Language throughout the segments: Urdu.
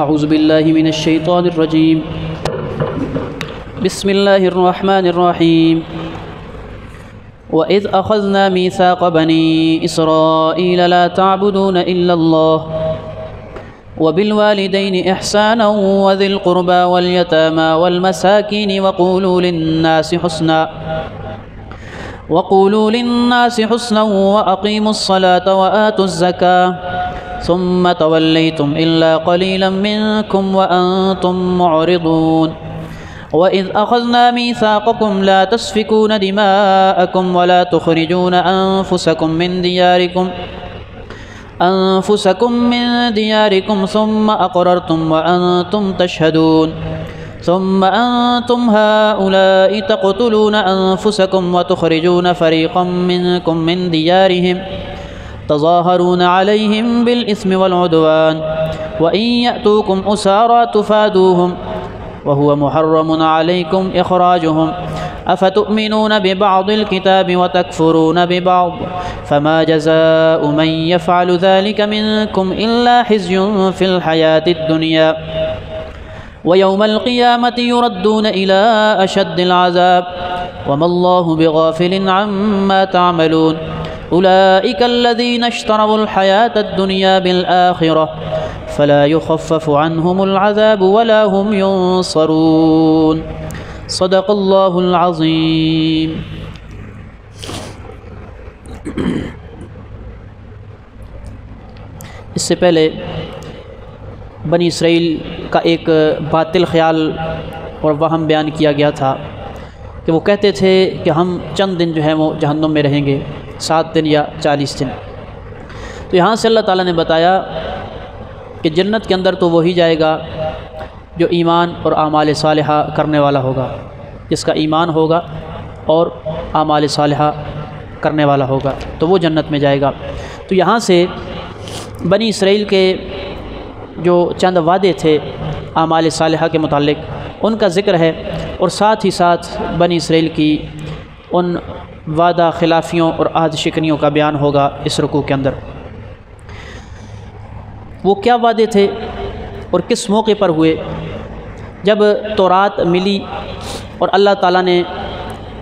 اعوذ باللہ من الشیطان الرجیم بسم اللہ الرحمن الرحیم وَإِذْ أَخَذْنَا مِيثَاقَ بَنِي إِسْرَائِيلَ لَا تَعْبُدُونَ إِلَّا اللَّهَ وَبِالْوَالِدَيْنِ إِحْسَانًا وَذِي الْقُرْبَى وَالْيَتَامَى وَالْمَسَاكِينِ وَقُولُوا لِلنَّاسِ حُسْنًا وَأَقِيمُوا الصَّلَاةَ وَآتُوا الزَّكَاةَ ثُمَّ تَوَلَّيْتُمْ إِلَّا قَلِيلًا مِّنكُمْ وَأَنتُم مُّعْرِضُونَ وَإِذْ أَخَذْنَا مِيثَاقَكُمْ لَا تَسْفِكُونَ دِمَاءَكُمْ وَلَا تُخْرِجُونَ أَنفُسَكُم مِّن دِيَارِكُمْ ثُمَّ أَقْرَرْتُمْ وَأَنتُمْ تَشْهَدُونَ ثُمَّ أَنتُمْ هَؤُلَاءِ تَقْتُلُونَ أَنفُسَكُمْ وَتُخْرِجُونَ فَرِيقًا مِّنكُم مِّن دِيَارِهِمْ تظاهرون عليهم بالإثم والعدوان وإن يأتوكم أسارى تفادوهم وهو محرم عليكم إخراجهم أفتؤمنون ببعض الكتاب وتكفرون ببعض فما جزاء من يفعل ذلك منكم إلا خزي في الحياة الدنيا ويوم القيامة يردون إلى أشد العذاب وما الله بغافل عما تعملون أولئك الذين اشتروا الحياة الدنيا بالآخرة فلا يخفف عنهم العذاب ولا هم ينصرون صدق الله العظيم. اس سے پہلے بنی اسرائیل کا ایک باطل خیال اور وہم بیان کیا گیا تھا کہ وہ کہتے تھے کہ ہم چند دن جو ہیں وہ جہنم میں رہیں گے، 7 دن یا 40 دن. تو یہاں سے اللہ تعالیٰ نے بتایا کہ جنت کے اندر تو وہی جائے گا جو ایمان اور اعمال صالحہ کرنے والا ہوگا، جس کا ایمان ہوگا اور اعمال صالحہ کرنے والا ہوگا تو وہ جنت میں جائے گا. تو یہاں سے بنی اسرائیل کے جو چند وعدے تھے اعمال صالحہ کے متعلق ان کا ذکر ہے، اور ساتھ ہی ساتھ بنی اسرائیل کی ان وعدہ خلافیوں اور عہد شکنیوں کا بیان ہوگا اس رکوع کے اندر. وہ کیا وعدے تھے اور کس موقع پر ہوئے؟ جب تورات ملی اور اللہ تعالیٰ نے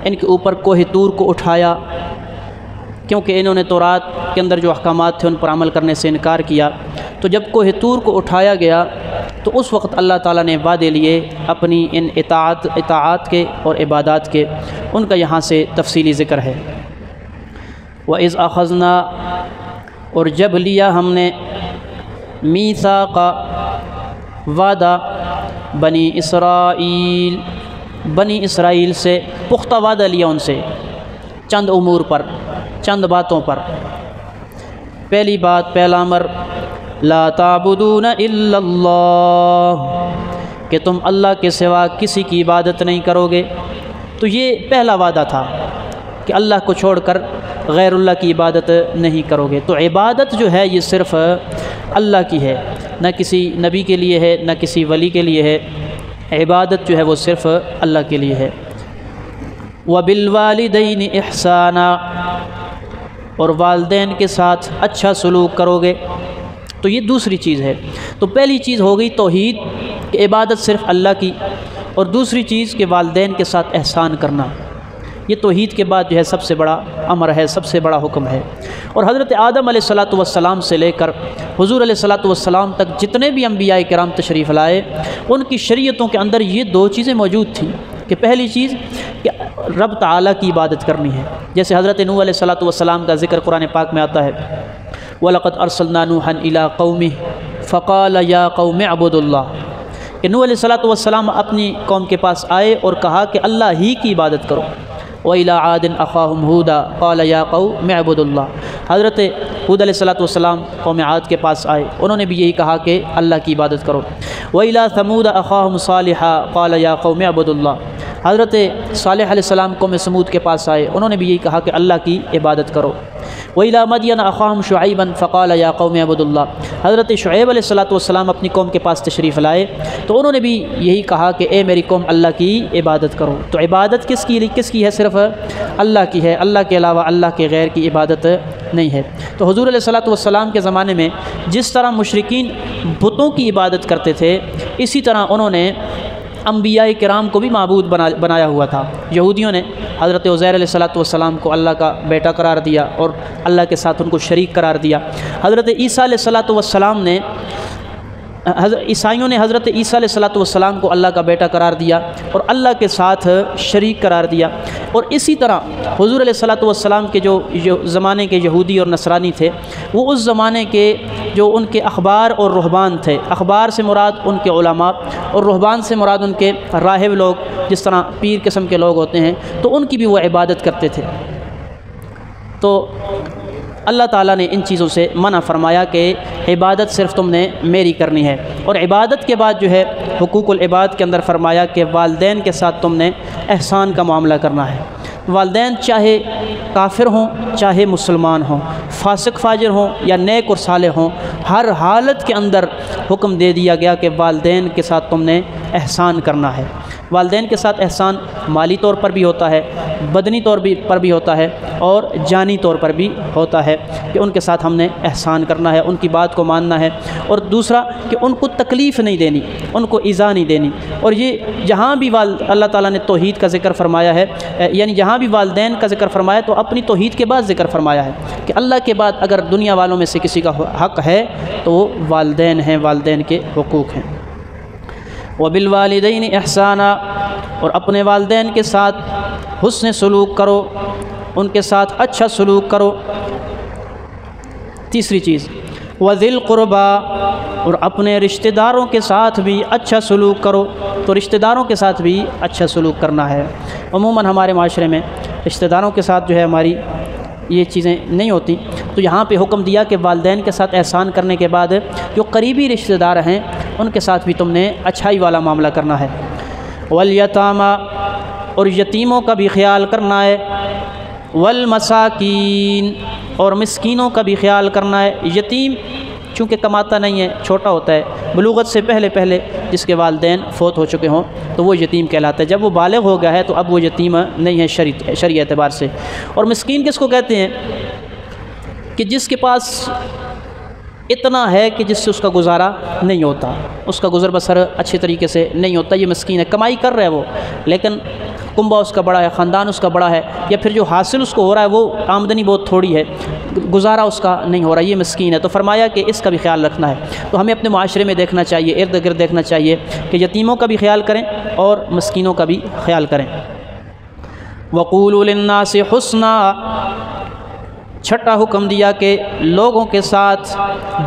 ان کے اوپر کوہ طور کو اٹھایا، کیونکہ انہوں نے تورات کے اندر جو احکامات تھے ان پر عمل کرنے سے انکار کیا، تو جب کوہ طور کو اٹھایا گیا تو اس وقت اللہ تعالیٰ نے وعدے لیے اپنی ان اطاعت کے اور عبادات کے. ان کا یہاں سے تفصیلی ذکر ہے. وَإِذْ أَخَذْنَا، اور جب لیا ہم نے، میثاق وعدہ، بنی اسرائیل سے پختہ وعدہ لیا ان سے چند امور پر، چند باتوں پر. پہلی بات، پہلا امر، لا تعبدون الا اللہ، کہ تم اللہ کے سوا کسی کی عبادت نہیں کرو گے. تو یہ پہلا وعدہ تھا کہ اللہ کو چھوڑ کر غیر اللہ کی عبادت نہیں کرو گے. تو عبادت جو ہے یہ صرف اللہ کی ہے، نہ کسی نبی کے لیے ہے، نہ کسی ولی کے لیے ہے. عبادت جو ہے وہ صرف اللہ کے لیے ہے. وَبِالْوَالِدَيْنِ إِحْسَانًا، اور والدین کے ساتھ اچھا سلوک کرو گے. تو یہ دوسری چیز ہے. تو پہلی چیز ہو گئی توحید، کہ عبادت صرف اللہ کی، اور دوسری چیز کہ والدین کے ساتھ احسان کرنا. یہ توحید کے بعد جو ہے سب سے بڑا امر ہے، سب سے بڑا حکم ہے. اور حضرت آدم علیہ السلام سے لے کر حضور علیہ السلام تک جتنے بھی انبیاء کرام تشریف لائے ان کی شریعتوں کے اندر یہ دو چیزیں موجود تھیں، کہ پہلی چیز کہ رب تعالیٰ کی عبادت کرنی ہے. جیسے حضرت نوح علیہ السلام کا ذکر قرآن پاک میں آتا ہے، وَلَقَدْ أَرْسَلْنَا نُوحًا إِلَىٰ قَوْمِهِ فَقَالَ يَا قَوْمِ اعْبُدُوا اللَّهَ، کہ نوح علیہ السلام اپنی قوم کے پاس آئے اور کہا کہ اللہ ہی کی عبادت کرو. وَإِلَىٰ عَادٍ أَخَاهُمْ هُودًا قَالَ يَا قَوْمِ اعْبُدُوا اللَّهَ، حضرت ہود علیہ السلام قوم عاد کے پاس آئے، انہوں نے بھی یہی کہا کہ اللہ کی عبادت کرو. وَإِلَىٰ ثَمُودَ أَخَاهُمْ صَالِحًا قَالَ يَا قَوْمِ اعْبُدُوا اللَّهَ، حضرت صالح علیہ السلام قوم سمود کے پاس آئے، انہوں نے بھی یہی کہا کہ اللہ کی عبادت کرو. وَإِلَىٰ مَدْيَنَ أَخَاهُمْ شُعَيْبًا فَقَالَ يَا قَوْمِ اعْبُدُوا اللَّهَ۔ حضرت شعیب علیہ السلام اپنی قوم کے پاس تشریف لائے تو انہوں نے بھی یہی کہا کہ اے میری قوم اللہ کی عبادت کرو۔ تو عبادت کس کی ہے؟ صرف اللہ کی ہے، اللہ کے علاوہ اللہ کے غیر کی عبادت نہیں ہے۔ تو حضور علیہ السلام کے زمانے میں جس طرح مشرکین بتوں کی عبادت کرتے تھے، اسی طرح انہوں نے انبیاء کرام کو بھی معبود بنایا ہوا تھا۔ یہودیوں نے حضرت عزیر علیہ السلام کو اللہ کا بیٹا قرار دیا اور اللہ کے ساتھ ان کو شریک قرار دیا۔ حضرت عیسیٰ علیہ السلام نے عیسائیوں نے حضرت عیسیٰ علیہ السلام کو اللہ کا بیٹا قرار دیا اور اللہ کے ساتھ شریک قرار دیا۔ اور اسی طرح حضور علیہ السلام کے جو زمانے کے یہودی اور نصرانی تھے، وہ اس زمانے کے جو ان کے اخبار اور رہبان تھے، اخبار سے مراد ان کے علماء اور رہبان سے مراد ان کے راہب لوگ، جس طرح پیر قسم کے لوگ ہوتے ہیں، تو ان کی بھی وہ عبادت کرتے تھے۔ تو اللہ تعالیٰ نے ان چیزوں سے منع فرمایا کہ عبادت صرف تم نے میری کرنی ہے۔ اور عبادت کے بعد جو ہے حقوق العباد کے اندر فرمایا کہ والدین کے ساتھ تم نے احسان کا معاملہ کرنا ہے۔ والدین چاہے کافر ہوں چاہے مسلمان ہوں، فاسق فاجر ہوں یا نیک اور صالح ہوں، ہر حالت کے اندر حکم دے دیا گیا کہ والدین کے ساتھ تم نے احسان کرنا ہے۔ والدین کے ساتھ احسان مالی طور پر بھی ہوتا ہے، بدنی طور پر بھی ہوتا ہے اور جانی طور پر بھی ہوتا ہے کہ ان کے ساتھ ہم نے احسان کرنا ہے، ان کی بات کو ماننا ہے، اور دوسرا کہ ان کو تکلیف نہیں دینی، ان کو ایذا نہیں دینی۔ اور یہ جہاں بھی اللہ تعالیٰ نے توحید کا ذکر فرمایا ہے، یعنی جہاں بھی والدین کا ذکر فرمایا تو اپنی توحید کے بعد ذکر فرمایا ہے کہ اللہ کے بعد اگر دنیا والوں میں سے کسی کا حق ہے تو وہ والدین ہیں، والدین کے حقوق ہیں۔ وَبِالْوَالِدَيْنِ إِحْسَانًا، اور اپنے والدین کے ساتھ حسن سلوک کرو، ان کے ساتھ اچھا سلوک کرو۔ تیسری چیز وَذِي الْقُرْبَى، اور اپنے رشتہ داروں کے ساتھ بھی اچھا سلوک کرو۔ تو رشتہ داروں کے ساتھ بھی اچھا سلوک کرنا ہے۔ عموماً ہمارے معاشرے میں رشتہ داروں کے ساتھ جو ہے ہماری یہ چیزیں نہیں ہوتی، تو یہاں پہ حکم دیا کہ والدین کے ساتھ احسان کرنے کے بعد جو قریبی رشتہ دار ہیں ان کے ساتھ بھی تم نے اچھائی والا معاملہ کرنا ہے۔ والیتامی، اور یتیموں کا بھی خیال کرنا ہے۔ والمساکین، اور مسکینوں کا بھی خیال کرنا ہے۔ یتیم چونکہ کماتا نہیں ہے، چھوٹا ہوتا ہے، بلوغت سے پہلے جس کے والدین فوت ہو چکے ہوں تو وہ یتیم کہلاتا ہے۔ جب وہ بالغ ہو گیا ہے تو اب وہ یتیم نہیں ہے شرعی اعتبار سے۔ اور مسکین کس کو کہتے ہیں؟ کہ جس کے پاس اتنا ہے کہ جس سے اس کا گزارا نہیں ہوتا، اس کا گزر بسر اچھے طریقے سے نہیں ہوتا، یہ مسکین ہے۔ کمائی کر رہا ہے وہ، لیکن کنبہ اس کا بڑا ہے، خاندان اس کا بڑا ہے، یا پھر جو حاصل اس کو ہو رہا ہے وہ آمدنی بہت تھوڑی ہے، گزارا اس کا نہیں ہو رہا، یہ مسکین ہے۔ تو فرمایا کہ اس کا بھی خیال رکھنا ہے۔ تو ہمیں اپنے معاشرے میں دیکھنا چاہیے، ارد گرد دیکھنا چاہیے کہ یتیموں کا بھی خیال کریں اور مسکینوں کا بھی خیال کریں۔ وَقُولُوا لِلنَّاسِ حُسْنًا، چھٹا حکم دیا کہ لوگوں کے ساتھ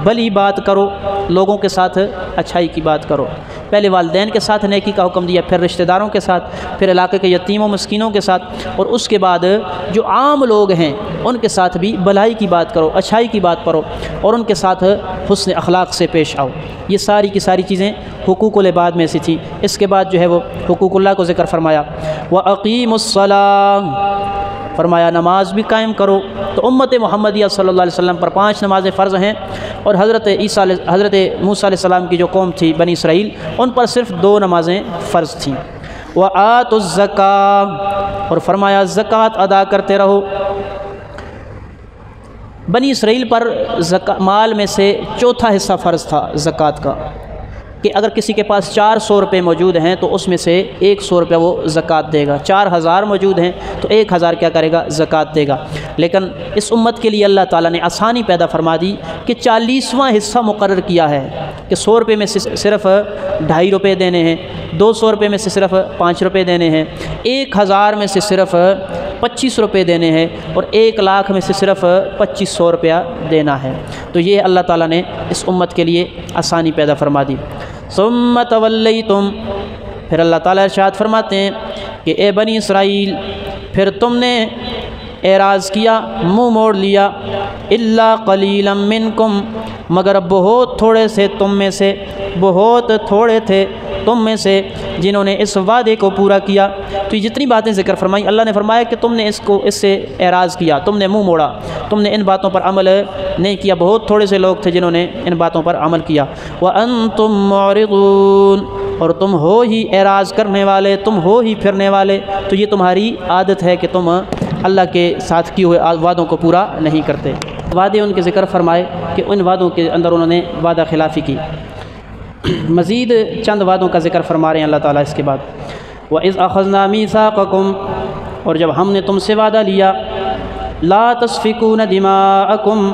بھلی بات کرو، لوگوں کے ساتھ اچھائی کی بات کرو۔ پہلے والدین کے ساتھ نیکی کا حکم دیا، پھر رشتہ داروں کے ساتھ، پھر علاقے کے یتیموں مسکینوں کے ساتھ، اور اس کے بعد جو عام لوگ ہیں ان کے ساتھ بھی بھلائی کی بات کرو، اچھائی کی بات کرو، اور ان کے ساتھ حسن اخلاق سے پیش آؤ۔ یہ ساری کی ساری چیزیں حقوق العباد میں سے تھیں۔ اس کے بعد جو ہے وہ حقوق اللہ کو ذکر فرمایا۔ وَأَقِيمُوا الصَّلَاةَ، فرمایا نماز بھی قائم کرو۔ تو امت محمدیہ صلی اللہ علیہ وسلم پر 5 نمازیں فرض ہیں، اور حضرت موسیٰ علیہ السلام کی جو قوم تھی بنی اسرائیل، ان پر صرف 2 نمازیں فرض تھیں۔ وَآتُوا الزَّکَاۃَ، اور فرمایا زکوٰۃ ادا کرتے رہو۔ بنی اسرائیل پر مال میں سے چوتھا حصہ فرض تھا زکوٰۃ کا، کہ اگر کسی کے پاس 400 روپے موجود ہیں تو اس میں سے 100 روپیہ وہ زکوٰۃ دے گا۔ 4000 موجود ہیں تو 1000 کیا کرے گا؟ زکوٰۃ دے گا۔ لیکن اس امت کے لیے اللہ تعالیٰ نے آسانی پیدا فرما دی کہ 40واں حصہ مقرر کیا ہے کہ 100 روپے میں سے صرف 2.5 روپے دینے ہیں، 200 روپے میں سے صرف 5 روپے دینے ہیں، 1000 میں سے صرف 25 روپے دینے ہیں، اور 1 لاکھ میں سے صرف 2500 روپیہ دینا ہے۔ تو یہ اللہ تعالیٰ نے اس امت کے لیے آسانی پیدا فرما دی۔ ثم تولیتم، پھر اللہ تعالیٰ ارشاد فرماتے ہیں کہ اے بنی اسرائیل، پھر تم نے اعراض کیا، منہ موڑ لیا، الا قلیلا منکم، مگر بہت تھوڑے سے تم میں سے، بہت تھوڑے تھے تم میں سے، جنہوں نے اس وعدے کو پورا کیا۔ تو یہ جتنی باتیں ذکر فرمائی، اللہ نے فرمایا کہ تم نے اس سے اعراض کیا، تم نے منہ موڑا، تم نے ان باتوں پر عمل نہیں کیا۔ بہت تھوڑے سے لوگ تھے جنہوں نے ان باتوں پر عمل کیا۔ وَأَنْتُمْ مُعْرِضُونَ، اور تم ہو ہی اعراض کرنے والے، تم ہو ہی پھرنے والے۔ تو یہ تمہاری عادت ہے کہ تم اللہ کے ساتھ کیے ہوئے وعدوں کو پورا نہیں کرتے۔ وعدے ان کے ذکر فرمائے کہ ان وعدوں کے اندر انہوں نے وعدہ خلافی کی۔ مزید چند وعدوں کا ذکر فرما رہے ہیں اللہ تعالیٰ اس کے بعد۔ وَإِذْ أَخَذْنَا مِيثَاقَكُمْ، اور جب ہم نے تم سے وعدہ لیا، لَا تَسْفِكُونَ دِمَاءَكُمْ،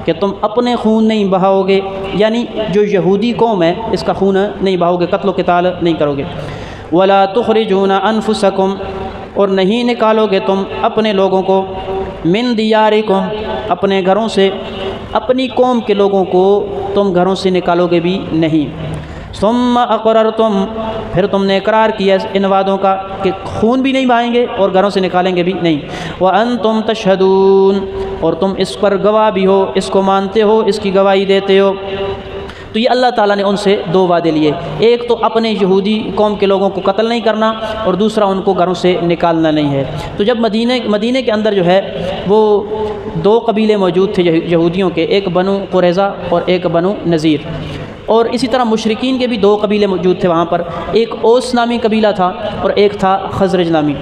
کہ تم اپنے خون نہیں بہاؤ گے، یعنی جو یہودی قوم ہے اس کا خون نہیں بہاؤ گے، قتل و قتال نہیں کرو گے۔ وَلَا تُخْرِجُونَ أَنفُسَكُمْ، اور نہیں نکالو گے تم اپنے لوگوں کو، مِن دیارکم، اپنے گھروں سے، اپنی قوم کے لوگوں کو تم گھروں سے نکالو گے بھی نہیں۔ ثم اقررتم، پھر تم نے اقرار کیا ان وعدوں کا کہ خون بھی نہیں بہائیں گے اور گھروں سے نکالیں گے بھی نہیں۔ وانتم تشہدون، اور تم اس پر گواہ بھی ہو، اس کو مانتے ہو، اس کی گواہی دیتے ہو۔ تو یہ اللہ تعالیٰ نے ان سے دو وعدے لیے، ایک تو اپنے یہودی قوم کے لوگوں کو قتل نہیں کرنا، اور دوسرا ان کو گھروں سے نکالنا نہیں ہے۔ تو جب مدینہ کے اندر جو ہے وہ دو قبیلے موجود تھے یہودیوں کے، ایک بنو قریظہ اور ایک بنو نذیر، اور اسی طرح مشرکین کے بھی دو قبیلے موجود تھے وہاں پر، ایک اوس نامی قبیلہ تھا اور ایک تھا خزرج نامی۔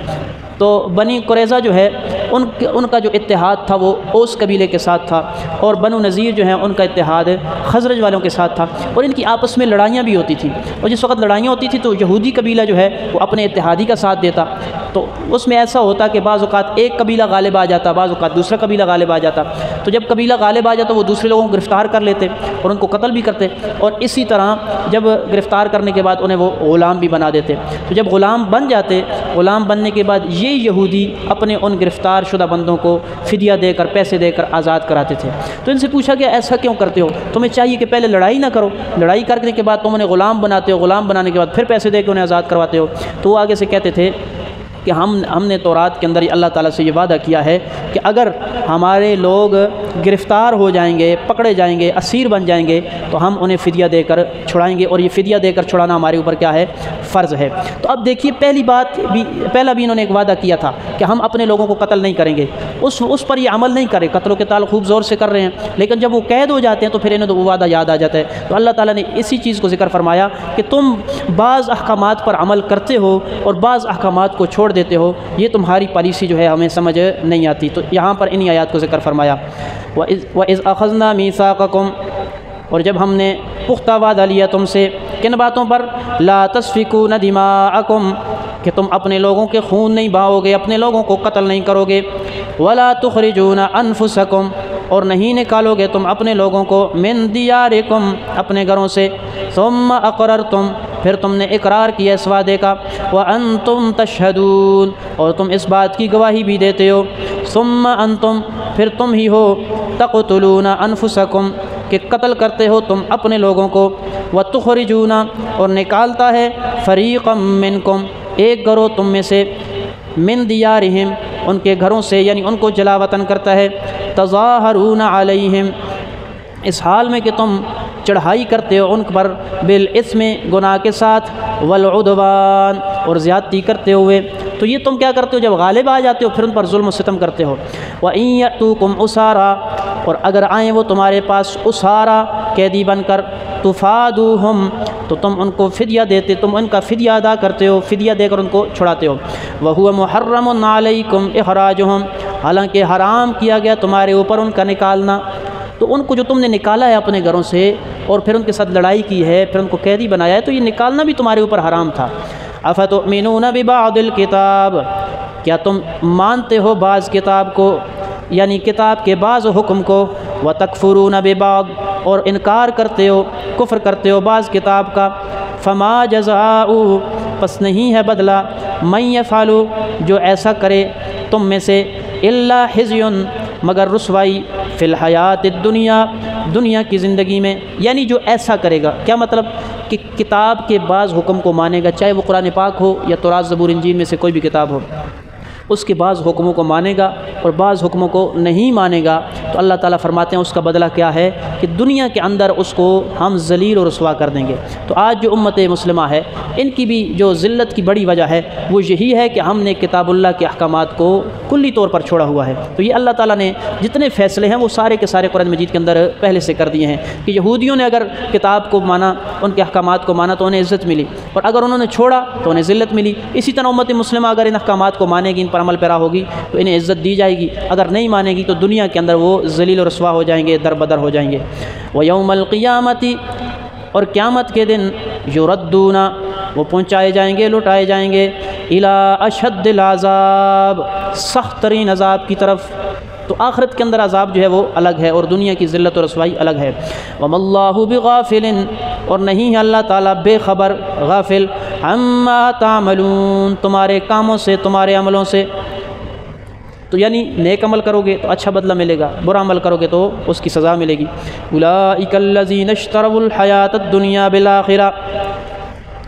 تو بنی قریظہ جو ہے ان کا جو اتحاد تھا وہ اوس قبیلے کے ساتھ تھا، اور بنو نذیر جو ہیں ان کا اتحاد خزرج والوں کے ساتھ تھا، اور ان کی آپس میں لڑائیاں بھی ہوتی تھیں، اور جس وقت لڑائیاں ہوتی تھیں تو یہودی قبیلہ جو ہے وہ اپنے اتحادی کا ساتھ دیتا، تو اس میں ایسا ہوتا کہ بعض اوقات ایک قبیلہ غالب آ جاتا، بعض اوقات دوسرا قبیلہ غالب آ جاتا، تو جب قبیلہ غالب آ جاتا وہ دوسرے لوگوں کو گرفتار کر لیتے اور ان کو قتل بھی کرتے، اور اسی طرح جب گرفتار کرنے کے بعد انہیں وہ غلام بھی بنا دیتے۔ تو جب غلام بن جاتے، غلام بننے کے بعد یہ یہودی اپنے ان گرفتار شدہ بندوں کو فدیہ دے کر، پیسے دے کر آزاد کراتے تھے۔ تو ان سے پوچھا کہ ایسا کیوں کرتے ہو؟ تمہیں چاہیے کہ پہلے لڑائی نہ کرو، لڑائی کرنے کے بعد تم انہیں غلام بناتے ہو، غلام بنانے کے بعد پھر پیسے دے کے انہیں آزاد کرواتے ہو۔ تو وہ آگے سے کہتے تھے کہ ہم نے تورات کے اندر اللہ تعالیٰ سے یہ وعدہ کیا ہے کہ اگر ہمارے لوگ گرفتار ہو جائیں گے، پکڑے جائیں گے، اسیر بن جائیں گے تو ہم انہیں فدیہ دے کر چھڑائیں گے، اور یہ فدیہ دے کر چھڑانا ہمارے اوپر کیا ہے؟ فرض ہے۔ تو اب دیکھیے پہلا بھی انہوں نے ایک وعدہ کیا تھا کہ ہم اپنے لوگوں کو قتل نہیں کریں گے، اس پر یہ عمل نہیں کرے، قتل و قتال خوب زور سے کر رہے ہیں، لیکن جب وہ قید ہو جاتے ہیں تو پھر انہیں تو وہ وعدہ یاد آ جاتا ہے۔ تو اللہ تعالیٰ نے اسی چیز کو ذکر فرمایا کہ تم بعض احکامات پر عمل کرتے ہو اور بعض احکامات کو چھوڑ دیتے ہو، یہ تمہاری پالیسی جو ہے ہمیں سمجھ نہیں آتی۔ تو یہاں پر انہی آیات کو ذکر فرمایا، وَإِذْ أَخَذْنَا مِيثَاقَكُمْ، اور جب ہم نے پختہ وعدہ لیا تم سے، کن باتوں پر؟ لَا تَسْفِكُونَ دِمَاءَكُمْ، کہ تم اپنے لوگوں کے خون نہیں بہاؤ گے، اپنے لوگوں کو قتل نہیں کرو گے۔ وَلَا تُخْرِجُونَ أَنفُسَكُمْ، اور نہیں نکالو گے تم اپنے لوگوں کو، مِن دیارکم، اپنے گھروں سے۔ ثُمَّ أَقْرَرْتُمْ، پھر تم نے اقرار کیا اس وعدے کا، وَأَنْتُمْ تَشْهَدُونَ، اور تم اس بات کی گواہی بھی دیتے ہو۔ ثُمَّ أَنْتُمْ، پھر تم ہی ہو، تَقْتُلُونَ أَنفُسَكُمْ، کہ قتل کرتے ہو تم اپنے لوگوں کو، وَتُخْرِجُونَ، اور نکالتا ہے، فَرِيقًا مِّنْكُمْ، ایک گروہ تم میں سے، مِن دیارہم، ان کے گھروں سے، یعنی ان کو جلا وطن کرتا ہے، تظاہرون علیہم، اس حال میں کہ تم چڑھائی کرتے ہو ان پر، بالاسم، گناہ کے ساتھ، والعدوان، اور زیادتی کرتے ہوئے۔ تو یہ تم کیا کرتے ہو؟ جب غالب آ جاتے ہو پھر ان پر ظلم و ستم کرتے ہو۔ وَإِن يَأْتُوكُمْ أُسَارَىٰ، اور اگر آئیں وہ تمہارے پاس اسارا، قیدی بن کر، تفادوہم، تو تم ان کو فدیہ دیتے، تم ان کا فدیہ ادا کرتے ہو، فدیہ دے کر ان کو چھڑاتے ہو۔ وَهُوَ مُحَرَّمٌ عَلَيْكُمْ إِخْرَاجُهُمْ، حالانکہ حرام کیا گیا تمہارے اوپر ان کا نکالنا۔ تو ان کو جو تم نے نکالا ہے اپنے گھروں سے اور پھر ان کے ساتھ لڑائی کی ہے، پھر ان کو قیدی بنایا ہے، تو یہ نکالنا بھی تمہارے اوپر حرام تھا۔ افتؤمنون ببعض الکتاب، کیا تم مانتے ہو بعض کتاب کو، یعنی کتاب کے بعض حکم کو، وتکفرون ببعض، اور انکار کرتے ہو، کفر کرتے ہو بعض کتاب کا۔ فما جزاء، پس نہیں ہے بدلہ، من یفعل، جو ایسا کرے تم میں سے، الا خزی، مگر رسوائی، فی الحیات الدنیا، دنیا کی زندگی میں، یعنی جو ایسا کرے گا، کیا مطلب؟ کہ کتاب کے بعض حکم کو مانے گا، چاہے وہ قرآن پاک ہو یا تورات زبور انجیل میں سے کوئی بھی کتاب ہو، اس کے بعض حکموں کو مانے گا اور بعض حکموں کو نہیں مانے گا تو اللہ تعالیٰ فرماتے ہیں اس کا بدلہ کیا ہے کہ دنیا کے اندر اس کو ہم ذلیل و رسوا کر دیں گے۔ تو آج جو امت مسلمہ ہے ان کی بھی جو ذلت کی بڑی وجہ ہے وہ یہی ہے کہ ہم نے کتاب اللہ کے احکامات کو کلی طور پر چھوڑا ہوا ہے۔ تو یہ اللہ تعالیٰ نے جتنے فیصلے ہیں وہ سارے کے سارے قرآن مجید کے اندر پہلے سے کر دیے ہیں کہ یہودیوں نے اگر کتاب کو مانا، ان کے احکامات کو مانا تو انہیں عزت ملی، اور اگر انہوں نے چھوڑا تو انہیں ذلت ملی۔ اسی طرح امت مسلمہ اگر ان احکامات کو مانے گی، ان پر عمل پیرا ہوگی تو انہیں عزت دی جائے گی، اگر نہیں مانے گی تو دنیا کے اندر وہ ذلیل و رسوا ہو جائیں گے، در بدر ہو جائیں گے۔ وَيَوْمَ الْقِيَامَةِ، اور قیامت کے دن، یردون، وہ پہنچائے جائیں گے، لوٹائے جائیں گے، اِلَىٰ أَشَدِّ الْعَذَابِ، سخت ترین عذاب کی طرف۔ تو آخرت کے اندر عذاب جو ہے وہ الگ ہے اور دنیا کی ذلت و رسوائی الگ ہے۔ وَمَا اللَّهُ بِغَافِلٍ، اور نہیں ہے اللہ تعالیٰ بے خبر، غافل، عَمَّا تَعْمَلُونَ، تمہارے کاموں سے، تمہارے عملوں سے۔ تو یعنی نیک عمل کرو گے تو اچھا بدلہ ملے گا، برا عمل کرو گے تو اس کی سزا ملے گی۔ اولئک الذین اشتروا الحیاۃ الدنیا بالآخرہ،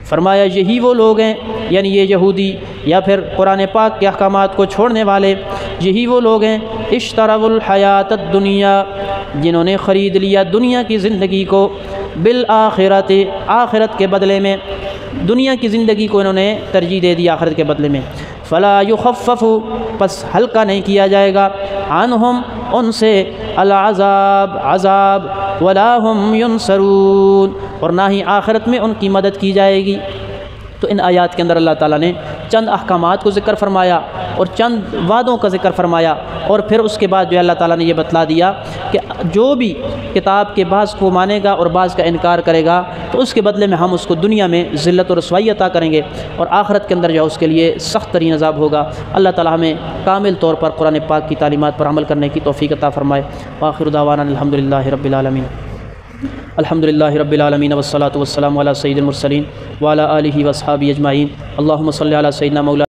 فرمایا یہی وہ لوگ ہیں، یعنی یہ یہودی یا پھر قرآن پاک کے احکامات کو چھوڑنے والے، یہی وہ لوگ ہیں اشتروا الحیاۃ الدنیا، جنہوں نے خرید لیا دنیا کی زندگی کو، بالآخرۃ، آخرت کے بدلے میں، دنیا کی زندگی کو انہوں نے ترجیح دے دی آخرت کے بدلے میں۔ فلا یخفف، پس ہلکا نہیں کیا جائے گا، عنہم، ان سے، العذاب، عذاب، ولا ہم ینصرون، اور نہ ہی آخرت میں ان کی مدد کی جائے گی۔ تو ان آیات کے اندر اللہ تعالیٰ نے چند احکامات کو ذکر فرمایا اور چند وعدوں کا ذکر فرمایا، اور پھر اس کے بعد جو اللہ تعالیٰ نے یہ بتلا دیا کہ جو بھی کتاب کے بعض کو مانے گا اور بعض کا انکار کرے گا تو اس کے بدلے میں ہم اس کو دنیا میں ذلت و رسوائی عطا کریں گے، اور آخرت کے اندر جو ہے اس کے لیے سخت ترین عذاب ہوگا۔ اللہ تعالیٰ ہمیں کامل طور پر قرآن پاک کی تعلیمات پر عمل کرنے کی توفیق عطا فرمائے۔ وآخر دعوانا الحمدللہ رب العالمین، الحمدللہ رب العالمین، والصلاة والسلام علی سید المرسلین وعلی آلہ واصحابہ اجمعین۔ اللہم صلی علی سیدنا مولانا